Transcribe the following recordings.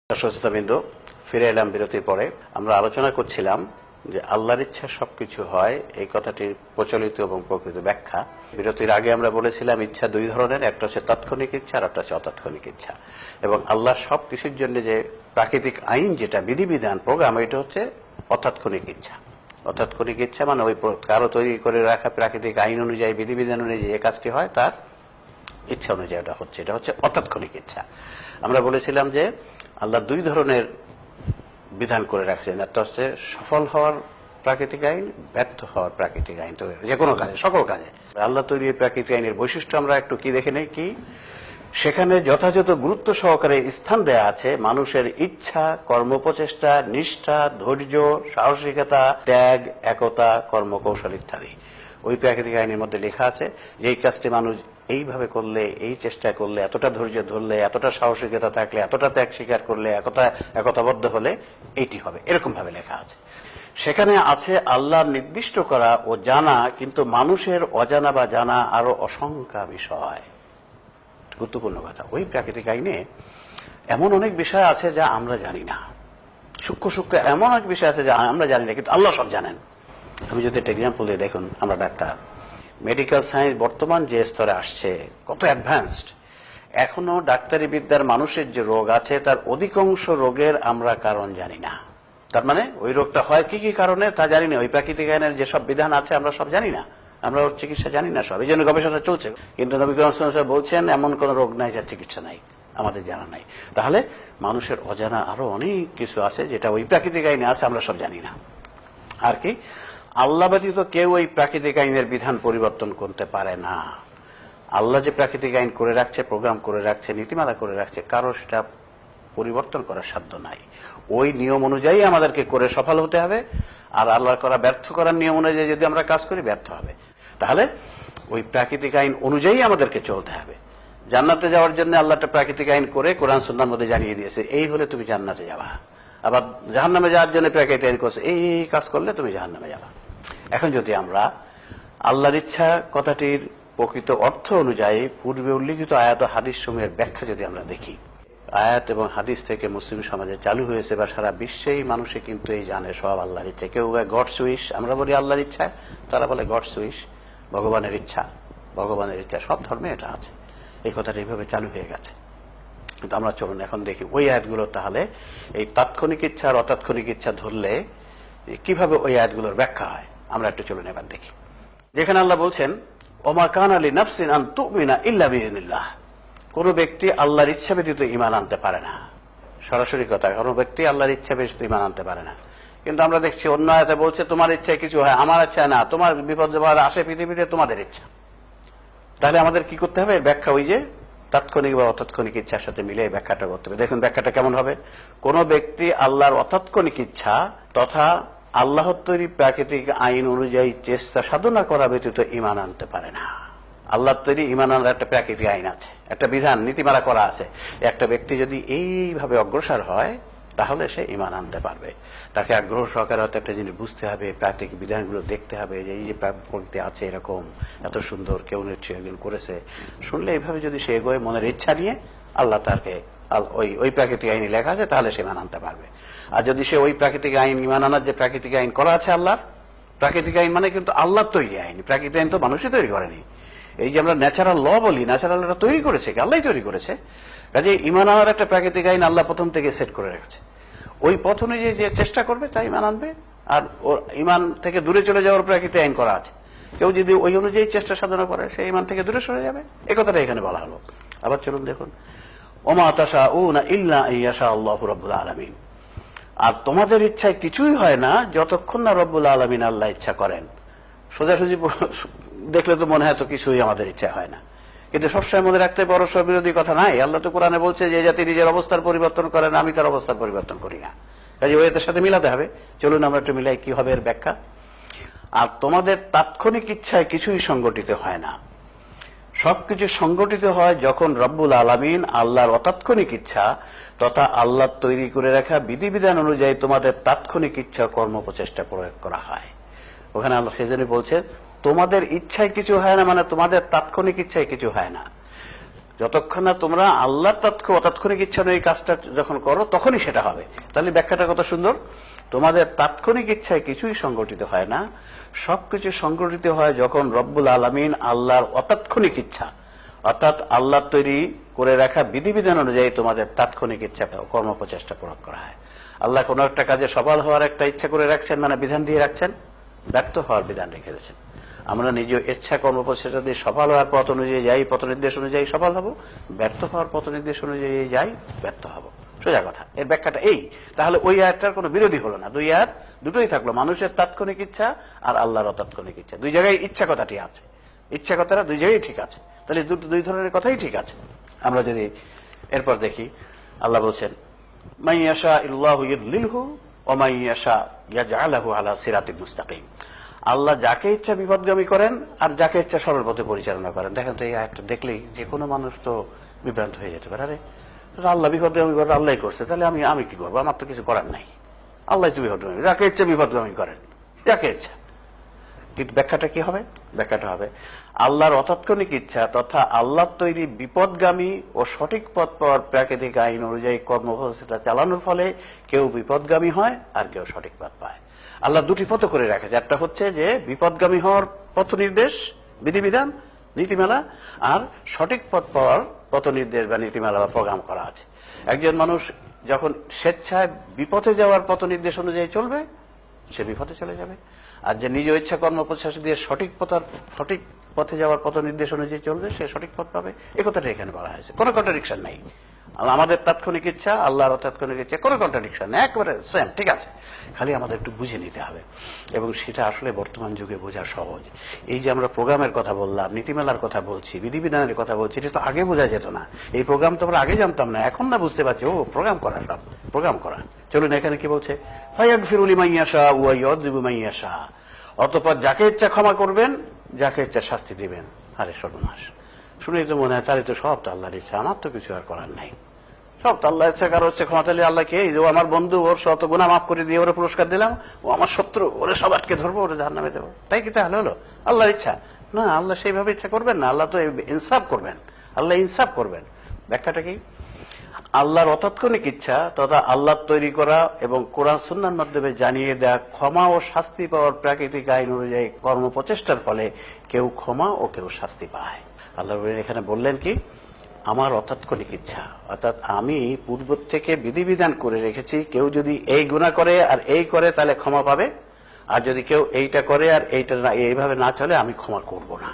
সচেতনবৃন্দ, ফিরে এলাম বিরতির পরে। আমরা আলোচনা করছিলাম যে আল্লাহর ইচ্ছা সবকিছু হয়, এই কথাটির প্রচলিত এবং প্রকৃত ব্যাখ্যা। বিরতির আগে আমরা বলেছিলাম ইচ্ছা দুই ধরনের, একটা হচ্ছে তাৎক্ষণিক ইচ্ছা আর একটা হচ্ছে অতাৎক্ষণিক ইচ্ছা। এবং আল্লাহ সবকিছুর জন্য যে প্রাকৃতিক আইন, যেটা বিধিবিধান প্রোগ্রাম, এটা হচ্ছে অতাৎক্ষণিক ইচ্ছা। অতাৎক্ষণিক ইচ্ছা মানে ওই কারো তৈরি করে রাখা প্রাকৃতিক আইন অনুযায়ী, বিধিবিধান অনুযায়ী যে কাজটি হয় তার ইচ্ছা অনুযায়ী এটা হচ্ছে অতাৎক্ষণিক ইচ্ছা। আমরা বলেছিলাম যে আল্লাহ দুই ধরনের বিধান করে রাখছেন, একটা হচ্ছে সফল হওয়ার প্রাকৃতিক আইন, ব্যর্থ হওয়ার প্রাকৃতিক আইন। তো যে কোনো কাজে, সকল কাজে আল্লাহ তৈরি প্রাকৃতিক আইনের বৈশিষ্ট্য আমরা একটু কি দেখে নেই। কি সেখানে যথাযথ গুরুত্ব সহকারে স্থান দেয়া আছে মানুষের ইচ্ছা, কর্মপ্রচেষ্টা, নিষ্ঠা, ধৈর্য, সাহসিকতা, ত্যাগ, একতা, কর্মকৌশল ইত্যাদি। ওই প্রাকৃতিক আইনের মধ্যে লেখা আছে যে এই কাজটি মানুষ এইভাবে করলে, এই চেষ্টা করলে, এতটা ধৈর্য ধরলে, এতটা সাহসিকতা থাকলে, এতটা ত্যাগ স্বীকার করলে, একতাবদ্ধ হলে এইটি হবে, এরকম ভাবে লেখা আছে। সেখানে আছে আল্লাহ নির্দিষ্ট করা ও জানা, কিন্তু মানুষের অজানা বা জানা আরো অসংখ্য বিষয়। গুরুত্বপূর্ণ কথা, ওই প্রাকৃতিক আইনে এমন অনেক বিষয় আছে যা আমরা জানি না। সূক্ষ্ম সূক্ষ্ম এমন অনেক বিষয় আছে যা আমরা জানি না, কিন্তু আল্লাহ সব জানেন। আমি যদি একটা এক্সাম্পল দিয়ে, দেখুন, আমরা ডাক্তার, মেডিকেল সায়েন্স বর্তমান যে স্তরে আসছে, কত অ্যাডভান্সড, এখনো ডাক্তারি বিদ্যার মানুষের যে রোগ আছে তার অধিকাংশ রোগের আমরা কারণ জানি না। তার মানে ওই রোগটা হয় কি কি কারণে তা জানি না। ওই প্রাকৃতিক আইনের যেসব বিধান আছে আমরা সব জানি না, আমরা ওর চিকিৎসা জানি না সব। এই জন্য গবেষণা চলছে, কিন্তু নবী করিম সাল্লাল্লাহু আলাইহি ওয়াসাল্লাম বলছেন এমন কোন রোগ নাই যার চিকিৎসা নাই, আমাদের জানা নাই। তাহলে মানুষের অজানা আরো অনেক কিছু আছে যেটা ওই প্রাকৃতিক আইনে আছে, আমরা সব জানি না। আর কি, আল্লাহ ব্যতীত কেউ এই প্রাকৃতিক আইনের বিধান পরিবর্তন করতে পারে না। আল্লাহ যে প্রাকৃতিক আইন করে রাখছে, প্রোগ্রাম করে রাখছে, নীতিমালা করে রাখছে, কারো সেটা পরিবর্তন করার সাধ্য নাই। ওই নিয়ম অনুযায়ী আমাদেরকে করে সফল হতে হবে, আর আল্লাহর করা ব্যর্থ করার নিয়ম অনুযায়ী যদি আমরা কাজ করি ব্যর্থ হবে। তাহলে ওই প্রাকৃতিক আইন অনুযায়ী আমাদেরকে চলতে হবে। জান্নাতে যাওয়ার জন্য আল্লাহ একটা প্রাকৃতিক আইন করে কোরআন সুন্নাহর মধ্যে জানিয়ে দিয়েছে, এই হলে তুমি জান্নাতে যাবা। আবার জাহান্নামে যাওয়ার জন্য প্রাকৃতিক আইন করছে, এই কাজ করলে তুমি জাহান্নামে যাবা। এখন যদি আমরা আল্লাহর ইচ্ছা কথাটির প্রকৃত অর্থ অনুযায়ী পূর্বে উল্লিখিত আয়াত ও হাদিস সমূহের ব্যাখ্যা যদি আমরা দেখি, আয়াত এবং হাদিস থেকে মুসলিম সমাজে চালু হয়েছে বা সারা বিশ্বেই মানুষে কিন্তু এই জানে সব আল্লাহর ইচ্ছা। কেউ গডস উইশ, আমরা বলি আল্লাহর ইচ্ছা, তারা বলে গডস উইশ, ভগবানের ইচ্ছা। ভগবানের ইচ্ছা সব ধর্মে এটা আছে, এই কথাটা এইভাবে চালু হয়ে গেছে। কিন্তু আমরা চলুন এখন দেখি ওই আয়াতগুলো, তাহলে এই তাৎক্ষণিক ইচ্ছা আর অতাৎক্ষণিক ইচ্ছা ধরলে কিভাবে ওই আয়াতগুলোর ব্যাখ্যা হয়। আমরা একটু চলুন এবার দেখি। যেখানে আল্লাহ বলছেন ওমা কানা লিনাফসিন আন তুমিনা ইল্লা বিইذনিল্লাহ, কোন ব্যক্তি আল্লাহর ইচ্ছা ব্যতীত ঈমান আনতে পারে না। সরাসরি কথা, কোন ব্যক্তি আল্লাহর ইচ্ছা ব্যতীত ঈমান আনতে পারে না। কিন্তু আমরা দেখছি অন্য আয়াতে বলছে তোমার ইচ্ছায় কিছু হয়, আমার ইচ্ছা না, তোমার বিপদ যাবার আসে পৃথিবীতে তোমাদের ইচ্ছা। তাহলে আমাদের কি করতে হবে? ব্যাখ্যা ওই যে তাৎক্ষণিক বা অতাৎক্ষণিক ইচ্ছার সাথে মিলে ব্যাখ্যাটা করতে হবে। দেখুন ব্যাখ্যাটা কেমন হবে। কোন ব্যক্তি আল্লাহর অতাৎক্ষণিক ইচ্ছা তথা আল্লাহর তৈরি প্রাকৃতিক আইন অনুযায়ী চেষ্টা সাধনা করা ব্যতীত ঈমান আনতে পারে না। আল্লাহর তৈরি ঈমান আনার একটা প্রাকৃতিক আইন আছে, একটা বিধান নীতিমালা করা আছে। একটা ব্যক্তি যদি এইভাবে অগ্রসর হয় তাহলে সে ঈমান আনতে পারবে। তাকে আগ্রহ সহকারে হয়তো একটা জিনিস বুঝতে হবে, প্রাকৃতিক বিধানগুলো দেখতে হবে, যে এই যে প্রকৃতি আছে এরকম এত সুন্দর, কেউ নিশ্চয়ই একদিন করেছে। শুনলে এইভাবে যদি সে এগোয় মনের ইচ্ছা নিয়ে, আল্লাহ তাকে ওই প্রাকৃতিক আইনে লেখা আছে, তাহলে সে ঈমান আনতে পারবে। আর যদি সে ওই প্রাকৃতিক আইন, ঈমান আনার যে প্রাকৃতিক আইন করা আছে আল্লাহর, প্রাকৃতিক আইন মানে কিন্তু আল্লাহর তৈরি আইন, প্রাকৃতিক আইন তো মানুষই তৈরি করেনি। এই যে আমরা ন্যাচারাল ল বলি, ন্যাচারাল এটা তৈরি করেছে, আল্লাহই তৈরি করেছে। কাজে ঈমান আনার একটা প্রাকৃতিক আইন আল্লাহ প্রথম থেকে সেট করে রেখেছে। ওই পথ অনুযায়ী যে চেষ্টা করবে তাই ঈমান আনবে। আর ওর ঈমান থেকে দূরে চলে যাওয়ার প্রাকৃতিক আইন করা আছে। কেউ যদি ওই অনুযায়ী চেষ্টা সাধনা করে সে ঈমান থেকে দূরে সরে যাবে, এই কথাটা এখানে বলা হলো। আবার চলুন দেখুন, ওমা তাশাউনা ইল্লা আইয়াশা আল্লাহু রাব্বুল আলামিন, আর তোমাদের ইচ্ছায় কিছুই হয় না যতক্ষণ না রব্বুল আলামিন আল্লাহ ইচ্ছা করেন। সোজাসুজি দেখলে তো মনে হয় তো কিছুই আমাদের ইচ্ছা হয় না, কিন্তু সবসময় মনে রাখতে পরস্পর বিরোধী কথা নাই। আল্লাহ তো কোরআনে বলছে যে জাতি নিজের অবস্থার পরিবর্তন করে না, আমি তার অবস্থার পরিবর্তন করি না। কাজে ওই এর সাথে মিলাতে হবে। চলুন আমরা একটু মিলাই কি হবে এর ব্যাখ্যা। আর তোমাদের তাৎক্ষণিক ইচ্ছায় কিছুই সংগঠিত হয় না, সবকিছু সংগঠিত হয় যখন রব্বুল আলামিন আল্লাহর অতাৎক্ষণিক ইচ্ছা তথা আল্লাহ তৈরি করে রাখা বিধিবিধান অনুযায়ী তোমাদের তাৎক্ষণিক ইচ্ছা কর্মপ্রচেষ্টা প্রয়োগ করা হয়। ওখানে আল্লাহ সেজন্য বলছে তোমাদের ইচ্ছায় কিছু হয় না, মানে তোমাদের তাৎক্ষণিক ইচ্ছায় কিছু হয় না। যতক্ষণ না তোমরা আল্লাহর তাৎক্ষণিক ইচ্ছা অনুযায়ী কাজটা যখন করো তখনই সেটা হবে। তাহলে ব্যাখ্যাটা কত সুন্দর। তোমাদের তাৎক্ষণিক ইচ্ছায় কিছুই সংগঠিত হয় না, সবকিছু সংগঠিত হয় যখন রব্বুল আলামিন আল্লাহর অতাৎক্ষণিক ইচ্ছা, অর্থাৎ আল্লাহ তৈরি করে রাখা বিধিবিধান অনুযায়ী তোমাদের তাৎক্ষণিক ইচ্ছা কর্ম প্রচেষ্টা প্রয়োগ করা হয়। আল্লাহ কোন একটা কাজে সফল হওয়ার একটা ইচ্ছা করে রাখছেন, মানে বিধান দিয়ে রাখছেন, ব্যর্থ হওয়ার বিধান রেখে দিয়েছেন। আমরা নিজ ইচ্ছা কর্মপ্রচেষ্টা দিয়ে সফল হওয়ার পথ অনুযায়ী যাই, পথ নির্দেশ অনুযায়ী সফল হব, ব্যর্থ হওয়ার পথ নির্দেশ অনুযায়ী যাই, ব্যর্থ হব। সোজা কথা। এর ব্যাখ্যাটা এই। তাহলে ওই আয়াতটার কোনো বিরোধী হলো না, দুই আয়াত দুটোই থাকলো, মানুষের তাৎক্ষণিক ইচ্ছা আর আল্লাহর অতাৎক্ষণিক ইচ্ছা। দুই জায়গায় ইচ্ছা কথাটি আছে, ইচ্ছা কথাটা দুই জায়গায় ঠিক আছে। তাহলে দুই ধরনের কথাই ঠিক আছে। আমরা যদি এরপর দেখি, আল্লাহ বলছেন মান ইয়াশা ইল্লাহু ইউদলিলহু ওয়া মান ইয়াশা ইয়াজআলহু আলা সিরাতিন মুস্তাকিম। আল্লাহ যাকে ইচ্ছা বিপদগামী করেন আর যাকে ইচ্ছা সরল পথে পরিচালনা করেন। দেখেন তো এই আয়াতটা দেখলেই যে কোনো মানুষ তো বিভ্রান্ত হয়ে যেতে পারে। আরে আল্লাহ বিপদগামী করে, আল্লাহ করছে, তাহলে আমি কি করবো? আমার তো কিছু করার নাই। আল্লাহ তো বিপদগামী, যাকে ইচ্ছা বিপদগামী করেন, যাকে ইচ্ছা। কিন্তু ব্যাখ্যাটা কি হবে? ব্যাখ্যাটা হবে আল্লাহর অতাৎক্ষণিক ইচ্ছা তথা আল্লাহ তৈরি বিপদগামী ও সঠিক পথ পাওয়ার প্রাকৃতিক আইন অনুযায়ী কর্মব্যবস্থা চালানোর ফলে কেউ বিপদগামী হয় আর কেউ সঠিক পথ পায়। আল্লাহ দুটি পথ করে রাখেছে, একটা হচ্ছে যে বিপদগামী হওয়ার পথ নির্দেশ, বিধিবিধান, নীতিমালা, আর সঠিক পথ পাওয়ার পথ নির্দেশ বা নীতিমালা বা প্রোগ্রাম করা আছে। একজন মানুষ যখন স্বেচ্ছায় বিপথে যাওয়ার পথ নির্দেশ অনুযায়ী চলবে, সে বিপথে চলে যাবে। আর যে নিজ ইচ্ছা কর্মপ্রচেষ্টা দিয়ে সঠিক পথে যাওয়ার পথ নির্দেশ অনুযায়ী চলবে, সে সঠিক পথ পাবে। এ কথাটা এখানে বলা হয়েছে, কোনো কন্ট্রাডিকশন নাই। আমাদের তাৎক্ষণিক ইচ্ছা, আল্লাহর তাৎক্ষণিক ইচ্ছা, কোনো কন্ট্রাডিকশন নেই, একেবারে সেম, ঠিক আছে। খালি আমাদের একটু বুঝে নিতে হবে, এবং সেটা আসলে বর্তমান যুগে বোঝা সহজ। এই যে আমরা প্রোগ্রামের কথা বললাম, নীতিমালার কথা বলছি, বিধিবিধানের কথা বলছি, এটা তো আগে বোঝা যেত না। এই প্রোগ্রাম তো আমরা আগে জানতাম না, এখন না বুঝতে পারছি ও প্রোগ্রাম করা, সব প্রোগ্রাম করা। চলুন এখানে কি বলছে, ফায়াগফিরু লিমান ইয়াশা ওয়া ইউযিবু মান ইয়াশা। অতঃপর যাকে ইচ্ছা ক্ষমা করবেন, যাকে ইচ্ছা শাস্তি দিবেন। আরে সর্বনাশ, শুনেই তো মনে হয় তাহলে তো সব তো আল্লাহর ইচ্ছা, আমার তো কিছু আর করার নাই, সব তো আল্লাহ ইচ্ছা। কারো হচ্ছে ক্ষমা, তাহলে আল্লাহকে ও আমার বন্ধু, ওর শত গুনাহ মাফ করে দিয়ে ওরে পুরস্কার দিলাম, ও আমার শত্রু, ওরে সব আটকে ধরবো, ওরে জাহান্নামে দেবো, তাই কি তাহলে হলো আল্লাহর ইচ্ছা? না, আল্লাহ সেইভাবে ইচ্ছা করবেন না, আল্লাহ তো ইনসাফ করবেন, আল্লাহ ইনসাফ করবেন। ব্যাখ্যাটা কি? আল্লাহর অতাৎক্ষণিক ইচ্ছা তথা আল্লাহ তৈরি করা এবং কোরআন সুন্নাহর মাধ্যমে জানিয়ে দেয়া ক্ষমা ও শাস্তি পাওয়ার প্রাকৃতিক আইন অনুযায়ী কর্মপ্রচেষ্টার ফলে কেউ ক্ষমা ও কেউ শাস্তি পায়। আল্লাহ এখানে বললেন কি, আমার অতাৎক্ষণিক ইচ্ছা, অর্থাৎ আমি পূর্ব থেকে বিধিবিধান করে রেখেছি, কেউ যদি এই গুনাহ করে আর এই করে তাহলে ক্ষমা পাবে, আর যদি কেউ এইটা করে আর এইটা এইভাবে না চলে আমি ক্ষমা করব না।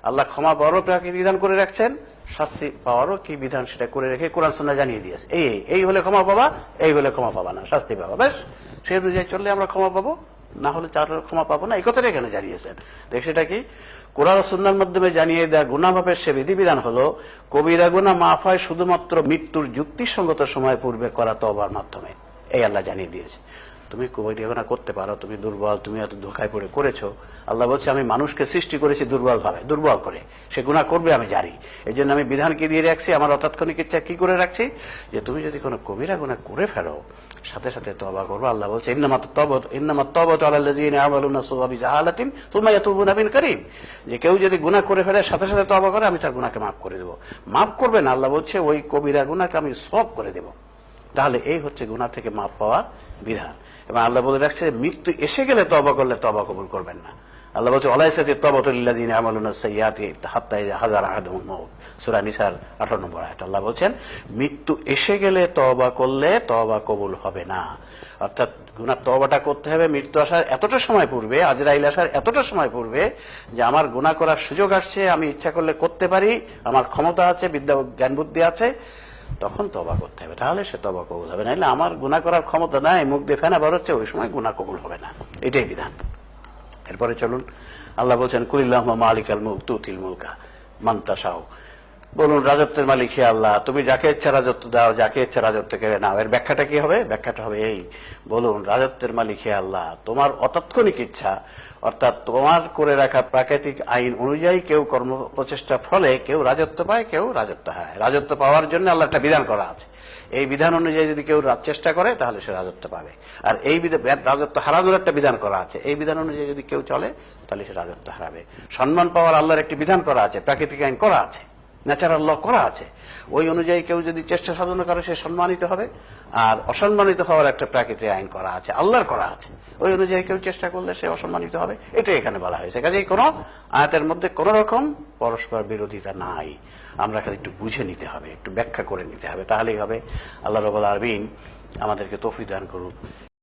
আল্লাহ ক্ষমা পাওয়ারও প্রাকৃতিক বিধান করে রাখছেন, শাস্তি পাওয়ারও কি বিধান সেটা করে রেখে কোরআন সুন্নাহ জানিয়ে দিয়েছে। এই হলে ক্ষমা পাবা, এই হলে ক্ষমা পাবা না, শাস্তি পাবা, বেশ সেই অনুযায়ী চললে আমরা ক্ষমা পাবো, না হলে তার ক্ষমা পাবো না। এই কথাটা এখানে জানিয়েছেন। দেখ সেটা কি, কোরআন সুন্নাহর মাধ্যমে জানিয়ে দেয়া গুনাহ মাফের সে বিধিবিধান হলো কবিরা গুনাহ মাফ হয় শুধুমাত্র মৃত্যুর যুক্তিসঙ্গত সময় পূর্বে করা তওবার মাধ্যমে। এই আল্লাহ জানিয়ে দিয়েছে। তুমি কবিরা গুনাহ করতে পারো, তুমি দুর্বল, তুমি এত ধোঁকায় পড়ে করেছো। আল্লাহ বলছে আমি মানুষকে সৃষ্টি করেছি দুর্বল ভাবে, দুর্বল করে, সে গুনাহ করবে আমি জানি, এই জন্য আমি বিধানকে দিয়ে রাখছি, আমার অতাৎক্ষণিক ইচ্ছা কি করে রাখছি, যে তুমি যদি কোনো কবিরা গুনাহ করে ফেলো সাথে সাথে তওবা করবে। আল্লাহ বলছে ইন্নামাত তাওবাতু আলাল্লাযিনা ইয়ামালুনা সুআ বিজাহালাতিন সুম্মা ইয়াতুবুনা মিন কারীব, যে কেউ যদি গুনাহ করে ফেলে সাথে সাথে তওবা করে আমি তার গুনাহকে মাফ করে দেব। মাফ করবে না, আল্লাহ বলছে ওই কবিরা গুনাহকে আমি সব করে দেব। তাহলে এই হচ্ছে গুনাহ থেকে মাফ পাওয়ার বিধান। এবং আল্লাহ বলে রাখছে মৃত্যু এসে গেলে তওবা করলে তওবা কবুল করবেন না। আল্লাহ বলছে ওয়ালাইসাতিত তাওবাতু লিল্লাযিনা ইয়ামালুনা সাইয়্যাতি হাত্তা ইযা হাযারা আহাদুহুম মাউত, সূরা নিসার 18 নম্বর আয়াত। আল্লাহ বলছেন মৃত্যু এসে গেলে তওবা করলে তওবা কবুল হবে না। অর্থাৎ গুনাহ তওবাটা করতে হবে মৃত্যু আসার এতটা সময় পূর্বে, আজরাইল আসার এতটা সময় পূর্বে, যে আমার গুনাহ করার সুযোগ আসছে, আমি ইচ্ছা করলে করতে পারি, আমার ক্ষমতা আছে, বিদ্যা জ্ঞান বুদ্ধি আছে, তখন তওবা করতে হবে, তাহলে সে তওবা কবুল হবে। নাহলে আমার গুনাহ করার ক্ষমতা নাই, মুখ দিয়ে ফেনা বার হচ্ছে, ওই সময় গুনাহ কবুল হবে না। এটাই বিধান। এরপরে চলুন, আল্লাহ বলছেন কুলিল্লাহুম্মা মালিকাল মুলক তুতিল মুলকা মান তাশাউ। বলুন রাজত্বের মালিক হে আল্লাহ, তুমি যাকে ইচ্ছা রাজত্ব দাও, যাকে ইচ্ছা রাজত্ব কেড়ে নাও। এর ব্যাখ্যাটা কি হবে? ব্যাখ্যাটা হবে এই, বলুন রাজত্বের মালিক হে আল্লাহ, তোমার অতাৎক্ষণিক ইচ্ছা অর্থাৎ তোমার করে রাখা প্রাকৃতিক আইন অনুযায়ী কেউ কর্ম প্রচেষ্টার ফলে কেউ রাজত্ব পায়, কেউ রাজত্ব হারায়। রাজত্ব পাওয়ার জন্য আল্লাহ একটা বিধান করা আছে, এই বিধান অনুযায়ী যদি কেউ চেষ্টা করে তাহলে সে রাজত্ব পাবে। আর এই রাজত্ব হারানোর একটা বিধান করা আছে, এই বিধান অনুযায়ী যদি কেউ চলে তাহলে সে রাজত্ব হারাবে। সম্মান পাওয়ার আল্লাহর একটি বিধান করা আছে, প্রাকৃতিক আইন করা আছে, ন্যাচারাল ল করা আছে, ওই অনুযায়ী কেউ যদি চেষ্টা সাধনা করে সে সম্মানিত হবে, আর অসম্মানিত হওয়ার একটা প্রাকৃতিক আইন করা আছে, আল্লাহর করা আছে, ওই অনুযায়ী কেউ চেষ্টা করলে সে অসম্মানিত হবে, এটাই এখানে বলা হয়েছে। কাজেই কোনো আয়াতের মধ্যে কোন রকম পরস্পর বিরোধিতা নাই, আমরা খালি একটু বুঝে নিতে হবে, একটু ব্যাখ্যা করে নিতে হবে, তাহলেই হবে। আল্লাহ রাব্বুল আলামিন আমাদেরকে তৌফিক দান করুন